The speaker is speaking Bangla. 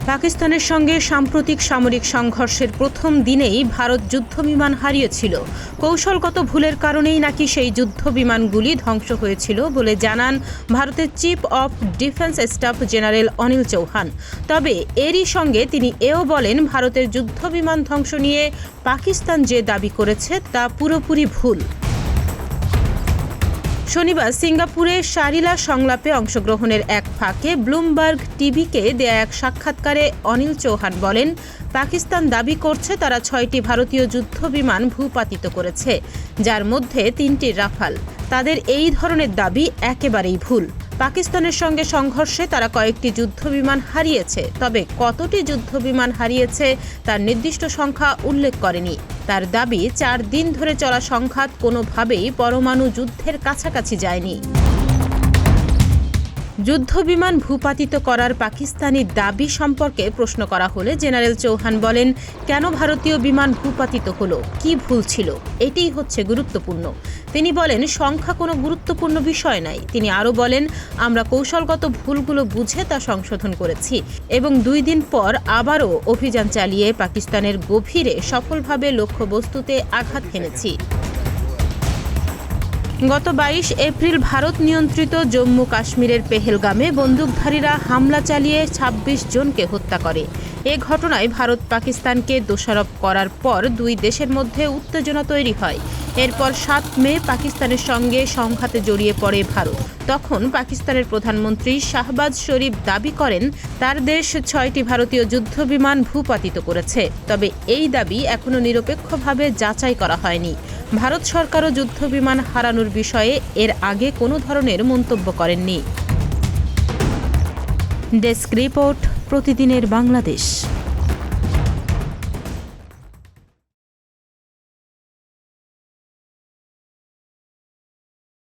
পাকিস্তানের সঙ্গে সাম্প্রতিক সামরিক সংঘর্ষের প্রথম দিনেই ভারত যুদ্ধবিমান হারিয়েছিল। কৌশলগত ভুলের কারণেই নাকি সেই যুদ্ধবিমানগুলি ধ্বংস হয়েছিল বলে জানান ভারতের chief of defence staff general Anil Chauhan. তবে এরই সঙ্গে তিনি এও বলেন, ভারতের যুদ্ধবিমান ধ্বংস নিয়ে পাকিস্তান যে দাবি করেছে তা পুরোপুরি ভুল। শনিবার সিঙ্গাপুরে শারিলা সংলাপে অংশগ্রহণের এক ফাঁকে ব্লুমবার্গ টিভিকে দেয়া এক সাক্ষাৎকারে অনিল চৌহান বলেন, পাকিস্তান দাবি করছে তারা 6টি ভারতীয় যুদ্ধবিমান ভূপাতিত করেছে, যার মধ্যে 3টি রাফাল। তাদের এই ধরনের দাবি একেবারেই ভুল। পাকিস্তানের সঙ্গে সংঘর্ষে তারা কয়েকটি যুদ্ধবিমান হারিয়েছে, তবে কতটি যুদ্ধবিমান হারিয়েছে তার নির্দিষ্ট সংখ্যা উল্লেখ করেনি। তার দাবি, 4 দিন ধরে চলা সংঘাত কোনোভাবেই পরমাণু যুদ্ধের কাছাকাছি যায়নি। যুদ্ধবিমান ভূপাতিত করার পাকিস্তানি দাবি সম্পর্কে প্রশ্ন করা হলে জেনারেল চৌহান বলেন, কেন ভারতীয় বিমান ভূপাতিত হলো, কি ভুল ছিল, এটিই হচ্ছে গুরুত্বপূর্ণ। তিনি বলেন, সংখ্যা কোনো গুরুত্বপূর্ণ বিষয় নাই। তিনি আরও বলেন, আমরা কৌশলগত ভুলগুলো বুঝে তা সংশোধন করেছি এবং 2 দিন পর আবারও অভিযান চালিয়ে পাকিস্তানের গভীরে সফলভাবে লক্ষ্যবস্তুতে আঘাত হেনেছি। গত 22 এপ্রিল ভারত নিয়ন্ত্রিত জম্মু কাশ্মীরের পেহেলগামে বন্দুকধারীরা হামলা চালিয়ে 26 জনকে হত্যা করে। এ ঘটনায় ভারত পাকিস্তানকে দোষারোপ করার পর 2 দেশের মধ্যে উত্তেজনা তৈরি হয়। এরপর 7 মে পাকিস্তানের সঙ্গে সংঘাতে জড়িয়ে পড়ে ভারত। তখন পাকিস্তানের প্রধানমন্ত্রী শাহবাজ শরীফ দাবি করেন, তার দেশ 6টি ভারতীয় যুদ্ধবিমান ভূপাতিত করেছে। তবে এই দাবি এখনও নিরপেক্ষভাবে যাচাই করা হয়নি। ভারত সরকারও যুদ্ধবিমান হারানোর বিষয়ে এর আগে কোনো ধরনের মন্তব্য করেননি। ডেস্ক রিপোর্ট, প্রতিদিনের বাংলাদেশ।